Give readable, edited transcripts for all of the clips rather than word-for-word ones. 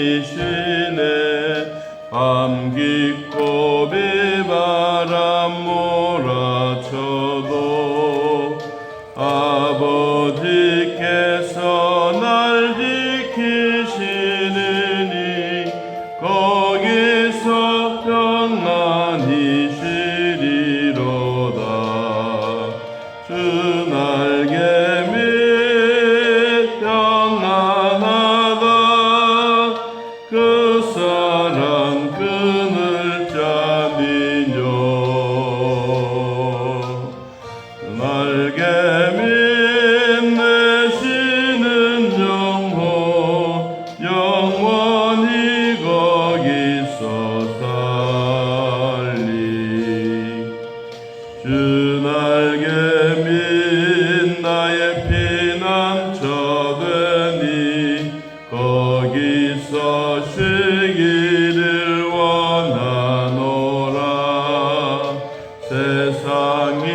평안이시네. 밤 깊고 비바람 몰아쳐도 아버지께서 날 지키시느니 거기서 평안히 쉬리로다. 주 날개 밑 평안하다. 그 사랑 그늘 짜니뇨. 날개 밑 내쉬는 영혼 영원히 거기서 살리. 주 날개 밑 나의 피난처 되니 거기서 쉬기를 원하노라. 세상이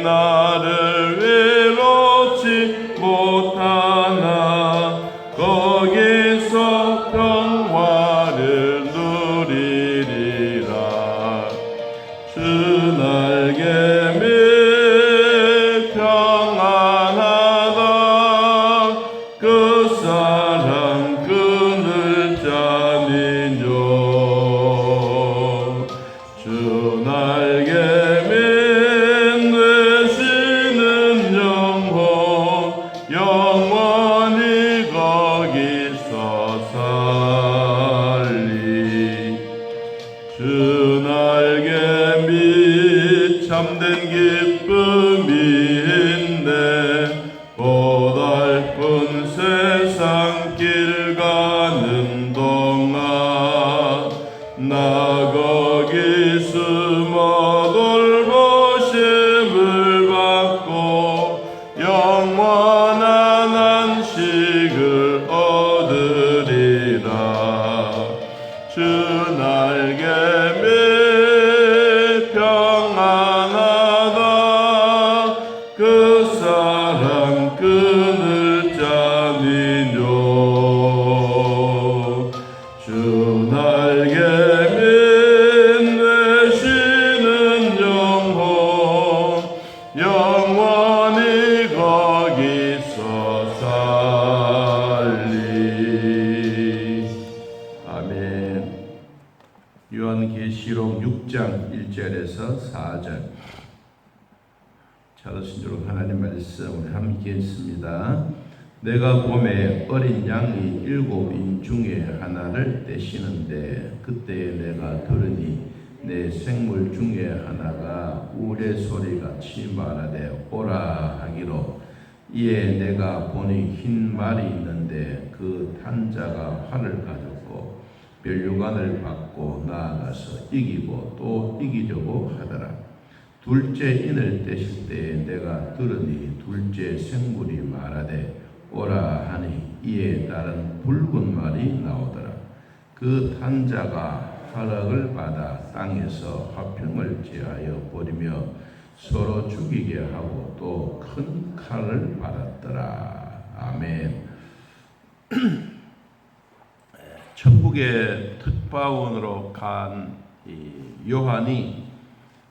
나를 위로치 못하나 거기서 평화를 누리리라. 주 날개 밑 평안하다. 그 사랑 그늘 짜니뇨. 주 날개 밑 내쉬는 영혼 영원히 거기서 살리. 주 날개 밑 참된 기쁨이 있네. 고달픈 세상 길 가는 동안 나 거기 숨어 돌보심을 받고 영원한 안식을 얻으리라. 주 날개 밑 평안하다. 그 사랑 그늘 짜니뇨. 주 날개 밑 내쉬는 영혼 영원히 거기서 살리. 아멘. 요한계시록 6장 1절에서 4절. 찾으신대로 하나님 말씀 우리 함께 읽습니다. 내가 봄에 어린 양이 7인 중에 하나를 떼시는데 그때에 내가 들으니 내 생물 중에 하나가 우레소리같이 말하되 오라 하기로. 이에 내가 보니 흰 말이 있는데 그 탄자가 활을 가졌고 면류관을 받고 나아가서 이기고 또 이기려고 하더라. 둘째 인을 떼실 때에 내가 들으니 둘째 생물이 말하되 오라 하니 이에 다른 붉은 말이 나오더라. 그 탄자가 허락을 받아 땅에서 화평을 제하여 버리며 서로 죽이게 하고 또 큰 칼을 받았더라. 아멘. 천국의 특파원으로 간 요한이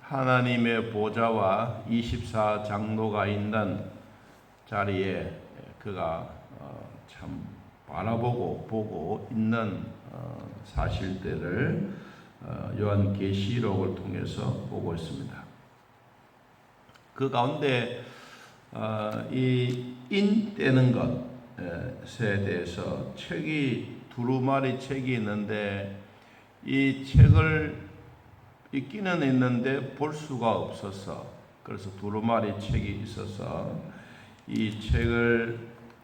하나님의 보좌와 24장로가 있는 자리에 그가 참 보고 있는 사실들을 요한계시록을 통해서 보고 있습니다. 그 가운데 이 인 떼는 것에 대해서 두루마리 책이 있는데 이 책을 읽기는 있는데 볼 수가 없어서, 그래서 두루마리 책이 있어서 이 책을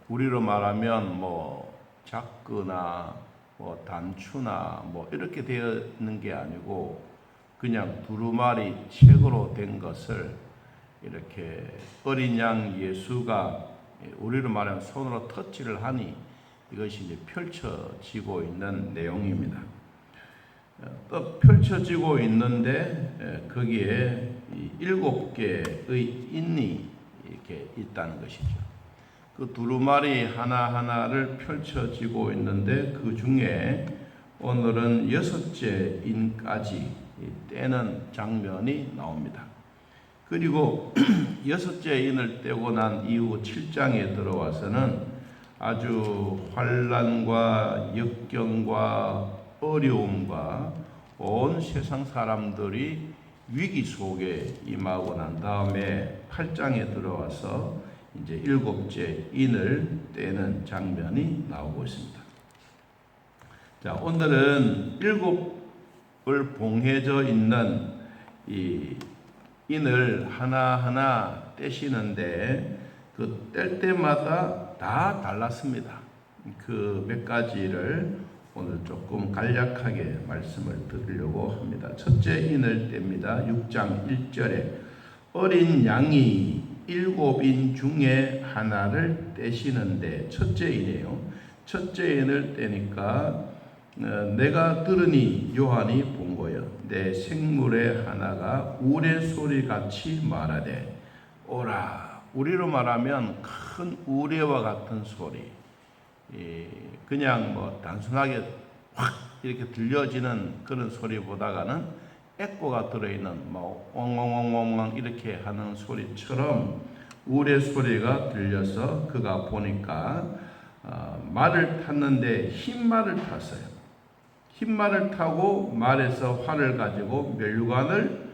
우리로 말하면 작거나 단추나 이렇게 되어 있는 게 아니고 그냥 두루마리 책으로 된 것을 이렇게 어린 양 예수가 우리로 말하면 손으로 터치를 하니 이것이 이제 펼쳐지고 있는 내용입니다. 또 펼쳐지고 있는데 거기에 7개의 인이 이렇게 있다는 것이죠. 그 두루마리 하나하나를 펼쳐지고 있는데 그 중에 오늘은 6째 인까지 떼는 장면이 나옵니다. 그리고 6째 인을 떼고 난 이후 7장에 들어와서는 아주 환난과 역경과 어려움과 온 세상 사람들이 위기 속에 임하고 난 다음에 8장에 들어와서 이제 7째 인을 떼는 장면이 나오고 있습니다. 자, 오늘은 7을 봉해져 있는 이 인을 하나하나 떼시는데 그 뗄 때마다 다 달랐습니다. 그 몇 가지를 오늘 조금 간략하게 말씀을 드리려고 합니다. 첫째 인을 뗍니다. 6장 1절에 어린 양이 7인 중에 하나를 떼시는데 첫째 인이에요. 첫째 인을 떼니까 내가 들으니 요한이 본 거요. 내 생물의 하나가 우레소리같이 말하되 오라. 우리로 말하면 큰 우레와 같은 소리. 그냥 뭐 단순하게 확 이렇게 들려지는 그런 소리보다는 에코가 들어있는 뭐 엉엉엉엉 이렇게 하는 소리처럼 우레 소리가 들려서 그가 보니까 말을 탔는데 흰 말을 탔어요. 흰 말을 타고 말에서 활을 가지고 면류관을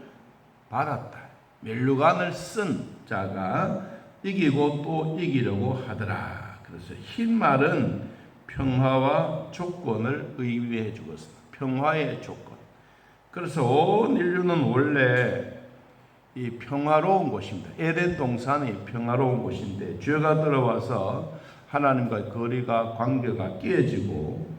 받았다. 면류관을 쓴 자가 이기고 또 이기려고 하더라. 그래서 흰 말은 평화와 조건을 의미해 주었습니다. 평화의 조건. 그래서 온 인류는 원래 이 평화로운 곳입니다. 에덴 동산이 평화로운 곳인데 죄가 들어와서 하나님과 거리가 관계가 깨지고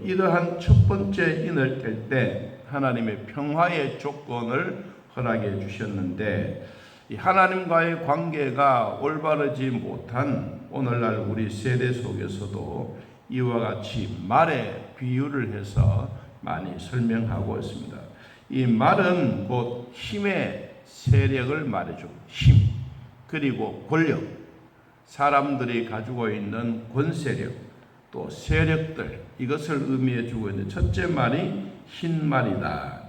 이러한 첫 번째 인을 뗄 때 하나님의 평화의 조건을 허락해 주셨는데 이 하나님과의 관계가 올바르지 못한 오늘날 우리 세대 속에서도 이와 같이 말에 비유를 해서 많이 설명하고 있습니다. 이 말은 곧 힘의 세력을 말해주고 힘 그리고 권력 사람들이 가지고 있는 권세력 또 세력들 이것을 의미해 주고 있는 첫째 말이 흰 말이다.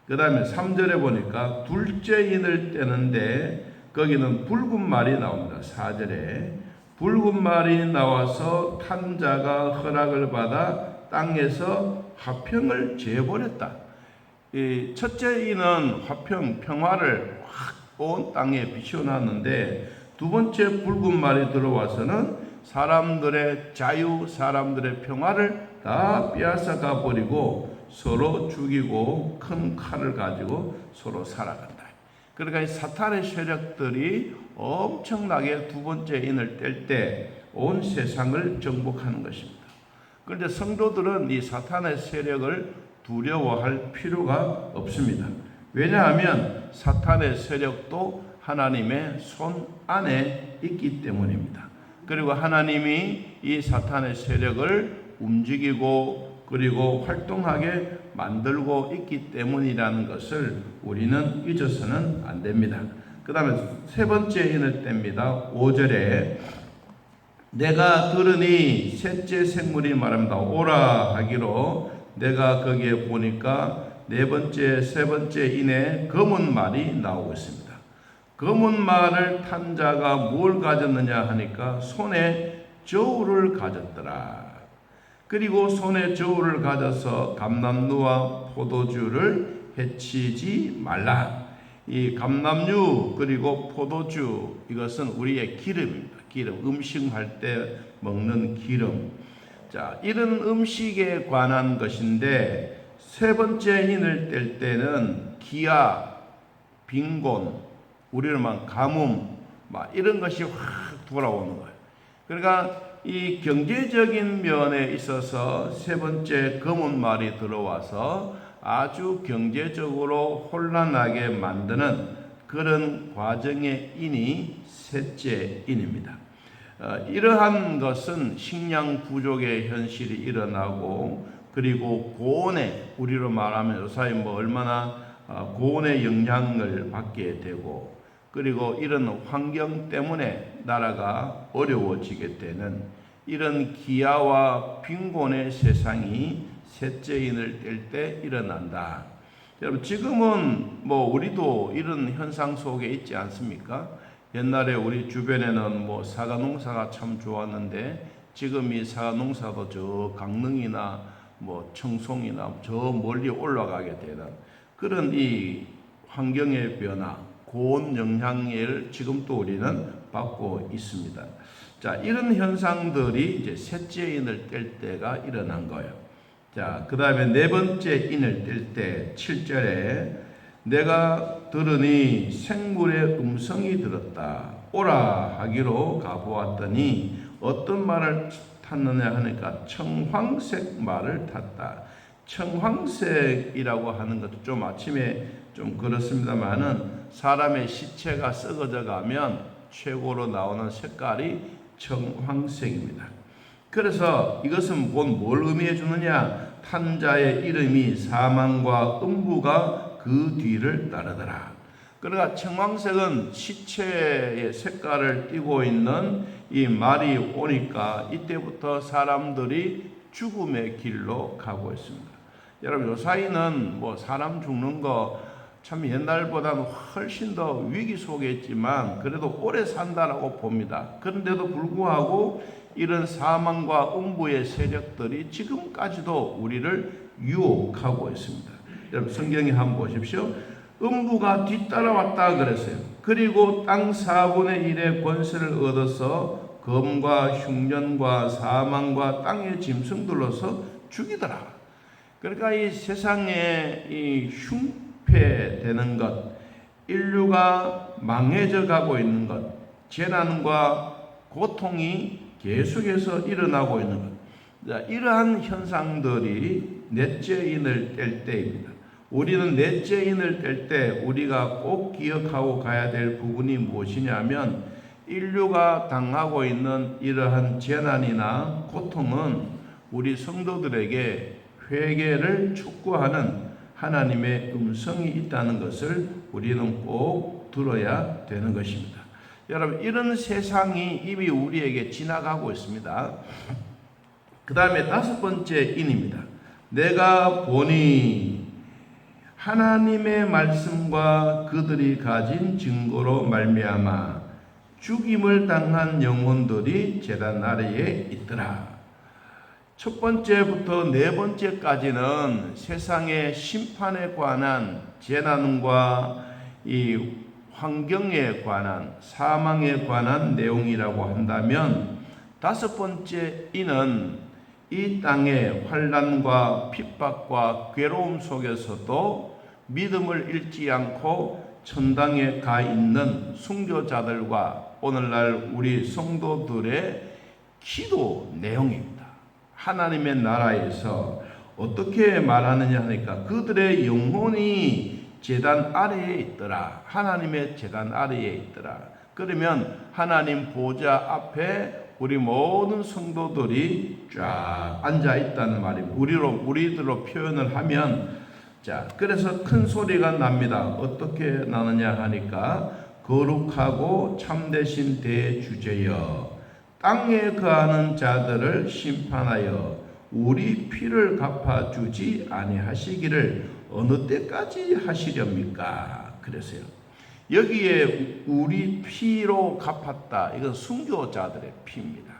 그 다음에 3절에 보니까 둘째 인을 떼는데 거기는 붉은 말이 나옵니다. 4절에 붉은 말이 나와서 탄 자가 허락을 받아 땅에서 화평을 재버렸다. 이 첫째 인은 화평, 평화를 확 온 땅에 비춰놨는데 두 번째 붉은 말이 들어와서는 사람들의 자유, 사람들의 평화를 다 빼앗아가 버리고 서로 죽이고 큰 칼을 가지고 서로 살아간다. 그러니까 이 사탄의 세력들이 엄청나게 두 번째 인을 뗄 때 온 세상을 정복하는 것입니다. 그런데 성도들은 이 사탄의 세력을 두려워할 필요가 없습니다. 왜냐하면 사탄의 세력도 하나님의 손 안에 있기 때문입니다. 그리고 하나님이 이 사탄의 세력을 움직이고 그리고 활동하게 만들고 있기 때문이라는 것을 우리는 잊어서는 안 됩니다. 그 다음에 세 번째 인을 뗍니다. 5절에 내가 들으니 셋째 생물이 말합니다. 오라 하기로 내가 거기에 보니까 네 번째, 세 번째 인에 검은 말이 나오고 있습니다. 검은 말을 탄 자가 뭘 가졌느냐 하니까 손에 저울을 가졌더라. 그리고 손에 저울을 가져서 감람류와 포도주를 해치지 말라. 이 감람류 그리고 포도주 이것은 우리의 기름입니다. 기름, 음식할 때 먹는 기름. 자, 이런 음식에 관한 것인데 세 번째 인을 뗄 때는 기아, 빈곤, 우리로 말하면 가뭄, 이런 것이 확 돌아오는 거예요. 그러니까 이 경제적인 면에 있어서 세 번째 검은 말이 들어와서 아주 경제적으로 혼란하게 만드는 그런 과정의 인이 셋째 인입니다. 이러한 것은 식량 부족의 현실이 일어나고 그리고 고온에 우리로 말하면 요사이 얼마나 고온의 영향을 받게 되고 그리고 이런 환경 때문에 나라가 어려워지게 되는 이런 기아와 빈곤의 세상이 셋째인을 뗄 때 일어난다. 여러분, 지금은 우리도 이런 현상 속에 있지 않습니까? 옛날에 우리 주변에는 사과 농사가 참 좋았는데 지금 이 사과 농사도 저 강릉이나 청송이나 저 멀리 올라가게 되는 그런 이 환경의 변화, 고온 영향을 지금도 우리는 받고 있습니다. 자, 이런 현상들이 이제 셋째 인을 뗄 때가 일어난 거예요. 자, 그 다음에 네 번째 인을 뗄 때 7절에 내가 들으니 생물의 음성이 들었다. 오라 하기로 가보았더니 어떤 말을 탔느냐 하니까 청황색 말을 탔다. 청황색이라고 하는 것도 좀 아침에 좀 그렇습니다만은 사람의 시체가 썩어져 가면 최고로 나오는 색깔이 청황색입니다. 그래서 이것은 곧 뭘 의미해 주느냐? 탄 자의 이름이 사망과 음부가 그 뒤를 따르더라. 그러니까 청황색은 시체의 색깔을 띠고 있는 이 말이 오니까 이때부터 사람들이 죽음의 길로 가고 있습니다. 여러분, 요사이는 사람 죽는 거 참 옛날보다는 훨씬 더 위기 속에 있지만 그래도 오래 산다라고 봅니다. 그런데도 불구하고 이런 사망과 음부의 세력들이 지금까지도 우리를 유혹하고 있습니다. 여러분, 성경에 한번 보십시오. 음부가 뒤따라왔다 그랬어요. 그리고 땅 4분의 1의 권세를 얻어서 검과 흉년과 사망과 땅의 짐승들로서 죽이더라. 그러니까 이 세상에 이 흉패되는 것, 인류가 망해져 가고 있는 것, 재난과 고통이 계속해서 일어나고 있는 것. 자, 이러한 현상들이 넷째 인을 뗄 때입니다. 우리는 넷째 인을 뗄 때 우리가 꼭 기억하고 가야 될 부분이 무엇이냐면 인류가 당하고 있는 이러한 재난이나 고통은 우리 성도들에게 회개를 촉구하는 하나님의 음성이 있다는 것을 우리는 꼭 들어야 되는 것입니다. 여러분, 이런 세상이 이미 우리에게 지나가고 있습니다. 그 다음에 다섯 번째 인입니다. 내가 보니 하나님의 말씀과 그들이 가진 증거로 말미암아 죽임을 당한 영혼들이 제단 아래에 있더라. 첫 번째부터 네 번째까지는 세상의 심판에 관한 재난과 이 환경에 관한 사망에 관한 내용이라고 한다면 다섯 번째 이는 이 땅의 환난과 핍박과 괴로움 속에서도 믿음을 잃지 않고 천당에 가 있는 순교자들과 오늘날 우리 성도들의 기도 내용입니다. 하나님의 나라에서 어떻게 말하느냐 하니까 그들의 영혼이 제단 아래에 있더라. 하나님의 제단 아래에 있더라. 그러면 하나님 보좌 앞에 우리 모든 성도들이 쫙 앉아 있다는 말입니다. 우리들로 표현을 하면, 자, 그래서 큰 소리가 납니다. 어떻게 나느냐 하니까 거룩하고 참되신 대주제여, 땅에 거하는 자들을 심판하여 우리 피를 갚아주지 아니하시기를 어느 때까지 하시렵니까? 그래서요. 여기에 우리 피로 갚았다. 이건 순교자들의 피입니다.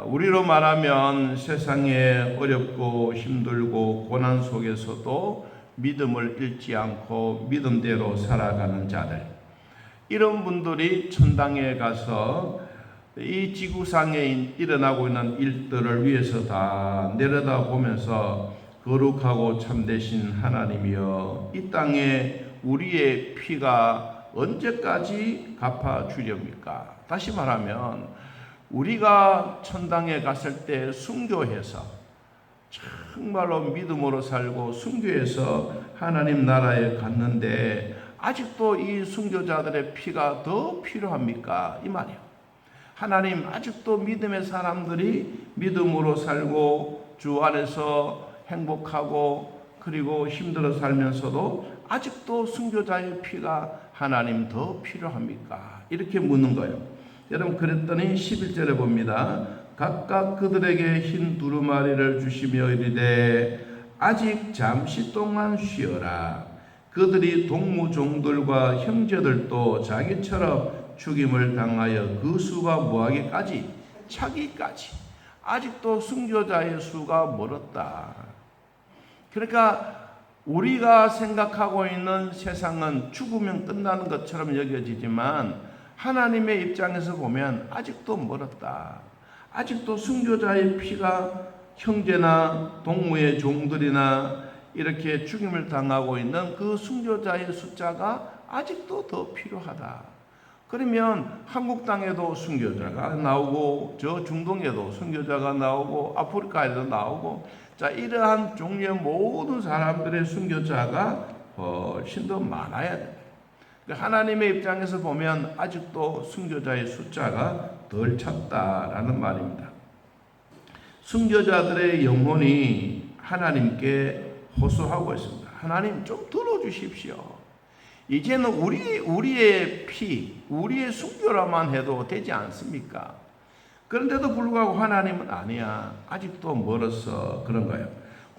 우리로 말하면 세상에 어렵고 힘들고 고난 속에서도 믿음을 잃지 않고 믿음대로 살아가는 자들. 이런 분들이 천당에 가서 이 지구상에 일어나고 있는 일들을 위해서 다 내려다보면서 거룩하고 참되신 하나님이여, 이 땅에 우리의 피가 언제까지 갚아주렵니까? 다시 말하면 우리가 천당에 갔을 때 순교해서 정말로 믿음으로 살고 순교해서 하나님 나라에 갔는데 아직도 이 순교자들의 피가 더 필요합니까? 이 말이에요. 하나님, 아직도 믿음의 사람들이 믿음으로 살고 주 안에서 행복하고 그리고 힘들어 살면서도 아직도 순교자의 피가 하나님 더 필요합니까? 이렇게 묻는 거예요. 여러분 그랬더니 11절에 봅니다. 각각 그들에게 흰 두루마리를 주시며 이르되 아직 잠시 동안 쉬어라. 그들이 동무종들과 형제들도 자기처럼 죽임을 당하여 그 수가 뭐하기까지? 차기까지. 아직도 순교자의 수가 멀었다. 그러니까 우리가 생각하고 있는 세상은 죽으면 끝나는 것처럼 여겨지지만 하나님의 입장에서 보면 아직도 멀었다. 아직도 순교자의 피가 형제나 동무의 종들이나 이렇게 죽임을 당하고 있는 그 순교자의 숫자가 아직도 더 필요하다. 그러면 한국 땅에도 순교자가 나오고 저 중동에도 순교자가 나오고 아프리카에도 나오고 자 이러한 종류의 모든 사람들의 순교자가 훨씬 더 많아야 됩니다. 하나님의 입장에서 보면 아직도 순교자의 숫자가 덜 찼다라는 말입니다. 순교자들의 영혼이 하나님께 호소하고 있습니다. 하나님 좀 들어주십시오. 이제는 우리의 피, 우리의 순교라만 해도 되지 않습니까? 그런데도 불구하고 하나님은 아니야. 아직도 멀었어. 그런 거예요.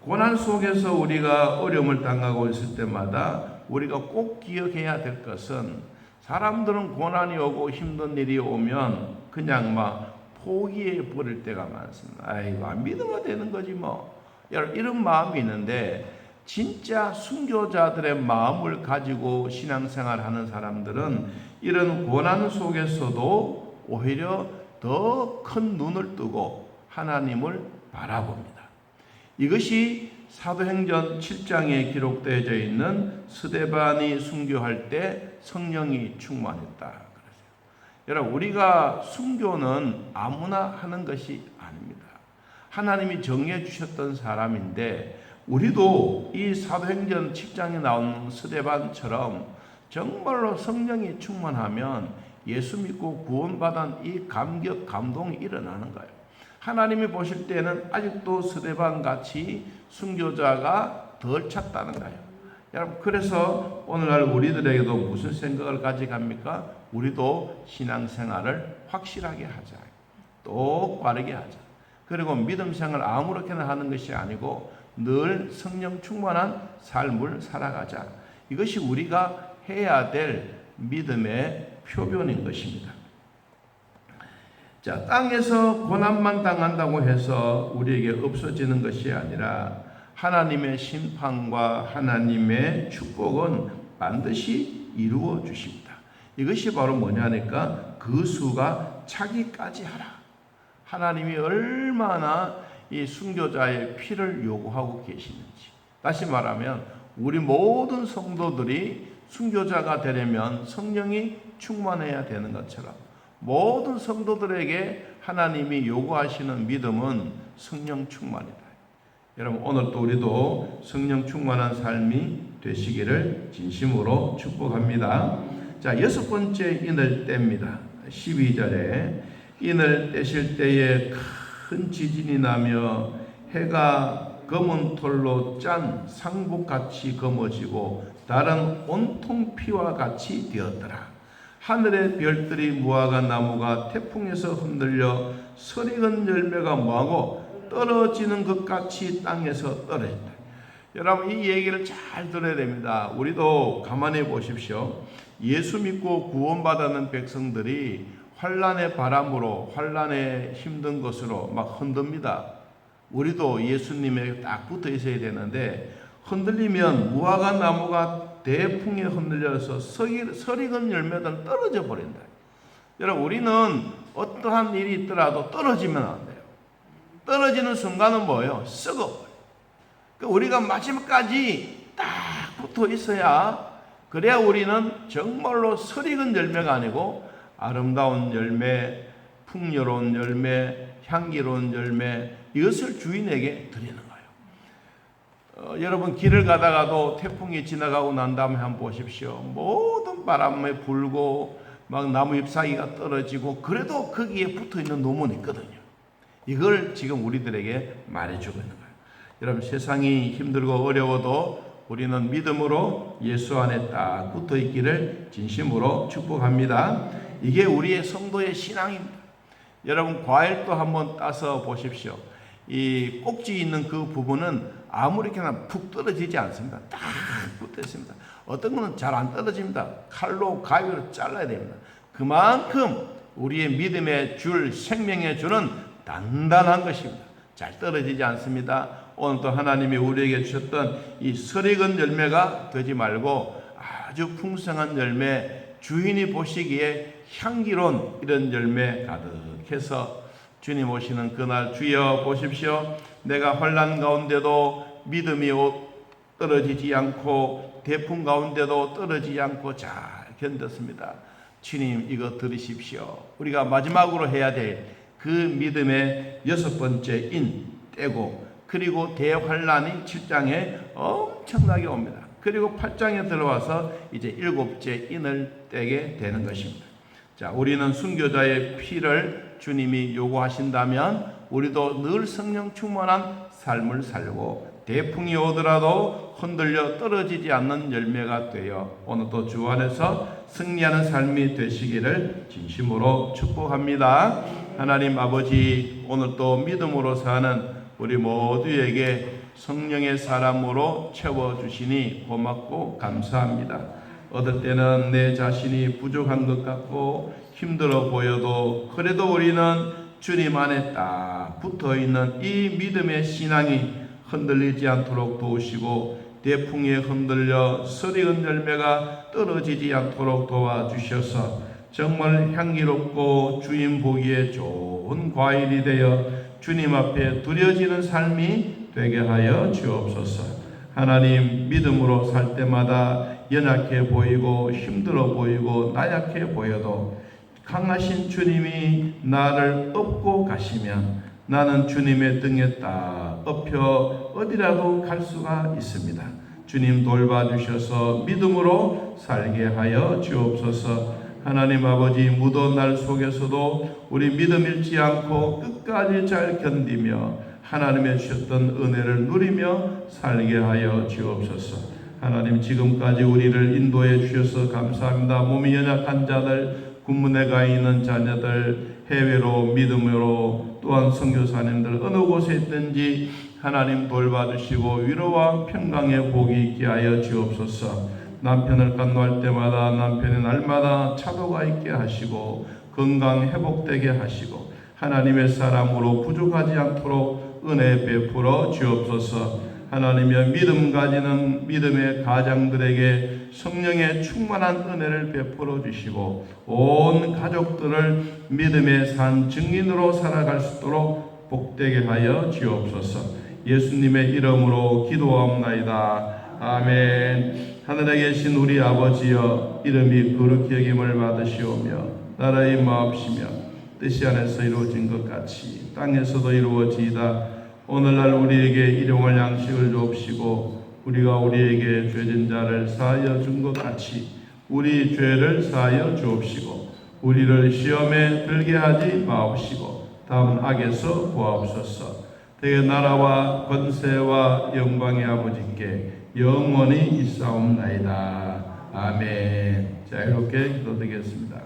고난 속에서 우리가 어려움을 당하고 있을 때마다 우리가 꼭 기억해야 될 것은 사람들은 고난이 오고 힘든 일이 오면 그냥 막 포기해 버릴 때가 많습니다. 아이고, 안 믿으면 되는 거지 뭐. 이런 마음이 있는데 진짜 순교자들의 마음을 가지고 신앙생활하는 사람들은 이런 고난 속에서도 오히려 더 큰 눈을 뜨고 하나님을 바라봅니다. 이것이 사도행전 7장에 기록되어져 있는 스데반이 순교할 때 성령이 충만했다. 여러분, 우리가 순교는 아무나 하는 것이 아닙니다. 하나님이 정해 주셨던 사람인데 우리도 이 사도행전 7장에 나오는 스데반처럼 정말로 성령이 충만하면 예수 믿고 구원받은 이 감격, 감동이 일어나는 거예요. 하나님이 보실 때는 아직도 스데반같이 순교자가 덜 찼다는 거예요. 여러분, 그래서 오늘날 우리들에게도 무슨 생각을 가져갑니까? 우리도 신앙생활을 확실하게 하자. 똑바르게 하자. 그리고 믿음 생활을 아무렇게나 하는 것이 아니고 늘 성령 충만한 삶을 살아가자. 이것이 우리가 해야 될 믿음의 표본인 것입니다. 자, 땅에서 고난만 당한다고 해서 우리에게 없어지는 것이 아니라 하나님의 심판과 하나님의 축복은 반드시 이루어 주십니다. 이것이 바로 뭐냐니까 그 수가 차기까지 하라. 하나님이 얼마나 이 순교자의 피를 요구하고 계시는지. 다시 말하면 우리 모든 성도들이 순교자가 되려면 성령이 충만해야 되는 것처럼 모든 성도들에게 하나님이 요구하시는 믿음은 성령 충만이다. 여러분, 오늘 또 우리도 성령 충만한 삶이 되시기를 진심으로 축복합니다. 자, 6번째 인을 뗍니다. 12절에 인을 떼실 때에 큰 지진이 나며 해가 검은 털로 짠 상복같이 검어지고 달은 온통 피와 같이 되었더라. 하늘의 별들이 무화과 나무가 태풍에서 흔들려 설익은 열매가 뭐하고 떨어지는 것 같이 땅에서 떨어진다. 여러분, 이 얘기를 잘 들어야 됩니다. 우리도 가만히 보십시오. 예수 믿고 구원받는 백성들이 환난의 바람으로 환난의 힘든 것으로 막 흔듭니다. 우리도 예수님에게 딱 붙어 있어야 되는데 흔들리면 무화과 나무가 대풍에 흔들려서 설익은 열매들은 떨어져 버린다. 여러분, 우리는 어떠한 일이 있더라도 떨어지면 안 돼요. 떨어지는 순간은 뭐예요? 썩어버려요. 그러니까 우리가 마지막까지 딱 붙어 있어야 그래야 우리는 정말로 설익은 열매가 아니고 아름다운 열매, 풍요로운 열매, 향기로운 열매, 이것을 주인에게 드리는 거예요. 여러분, 길을 가다가도 태풍이 지나가고 난 다음에 한번 보십시오. 모든 바람에 불고 막 나무 잎사귀가 떨어지고 그래도 거기에 붙어있는 놈은 있거든요. 이걸 지금 우리들에게 말해주고 있는 거예요. 여러분, 세상이 힘들고 어려워도 우리는 믿음으로 예수 안에 딱 붙어있기를 진심으로 축복합니다. 이게 우리의 성도의 신앙입니다. 여러분, 과일도 한번 따서 보십시오. 이 꼭지 있는 그 부분은 아무렇게나 푹 떨어지지 않습니다. 딱 붙어 있습니다. 어떤 거는 잘 안 떨어집니다. 칼로 가위로 잘라야 됩니다. 그만큼 우리의 믿음의 줄, 생명의 줄은 단단한 것입니다. 잘 떨어지지 않습니다. 오늘도 하나님이 우리에게 주셨던 이 설익은 열매가 되지 말고 아주 풍성한 열매, 주인이 보시기에 향기로운 이런 열매 가득해서 주님 오시는 그날, 주여 보십시오. 내가 환난 가운데도 믿음이 떨어지지 않고 태풍 가운데도 떨어지지 않고 잘 견뎠습니다. 주님, 이거 들으십시오. 우리가 마지막으로 해야 될 그 믿음의 6번째 인 떼고, 그리고 대환란이 7장에 엄청나게 옵니다. 그리고 8장에 들어와서 이제 7째 인을 떼게 되는 것입니다. 자, 우리는 순교자의 피를 주님이 요구하신다면 우리도 늘 성령 충만한 삶을 살고 대풍이 오더라도 흔들려 떨어지지 않는 열매가 되어 오늘도 주 안에서 승리하는 삶이 되시기를 진심으로 축복합니다. 하나님 아버지, 오늘도 믿음으로 사는 우리 모두에게 성령의 사람으로 채워주시니 고맙고 감사합니다. 어떨 때는 내 자신이 부족한 것 같고 힘들어 보여도 그래도 우리는 주님 안에 딱 붙어있는 이 믿음의 신앙이 흔들리지 않도록 도우시고 대풍에 흔들려 설익은 열매가 떨어지지 않도록 도와주셔서 정말 향기롭고 주인 보기에 좋은 과일이 되어 주님 앞에 두려지는 삶이 되게 하여 주옵소서. 하나님, 믿음으로 살 때마다 연약해 보이고 힘들어 보이고 나약해 보여도 강하신 주님이 나를 업고 가시면 나는 주님의 등에 딱 업혀 어디라도 갈 수가 있습니다. 주님 돌봐주셔서 믿음으로 살게 하여 주옵소서. 하나님 아버지, 무더운 날 속에서도 우리 믿음 잃지 않고 끝까지 잘 견디며 하나님의 주셨던 은혜를 누리며 살게 하여 주옵소서. 하나님, 지금까지 우리를 인도해 주셔서 감사합니다. 몸이 연약한 자들, 군문에 가 있는 자녀들, 해외로 믿음으로 또한 선교사님들 어느 곳에 있든지 하나님 돌봐주시고 위로와 평강의 복이 있게 하여 주옵소서. 남편을 간노할 때마다 남편의 날마다 차도가 있게 하시고 건강 회복되게 하시고 하나님의 사람으로 부족하지 않도록 은혜 베풀어 주옵소서. 하나님의 믿음 가지는 믿음의 가장들에게 성령의 충만한 은혜를 베풀어 주시고 온 가족들을 믿음의 산 증인으로 살아갈 수 있도록 복되게 하여 주옵소서. 예수님의 이름으로 기도하옵나이다. 아멘. 하늘에 계신 우리 아버지여, 이름이 거룩히 여김을 받으시오며 나라의 마옵시며 뜻이 안에서 이루어진 것 같이 땅에서도 이루어지이다. 오늘날 우리에게 일용할 양식을 주옵시고 우리가 우리에게 죄진 자를 사하여 준 것 같이 우리 죄를 사하여 주옵시고 우리를 시험에 들게 하지 마옵시고 다음 악에서 구하옵소서. 대개 나라와 권세와 영광의 아버지께 영원히 있사옵나이다. 아멘. 자, 이렇게 기도드리겠습니다.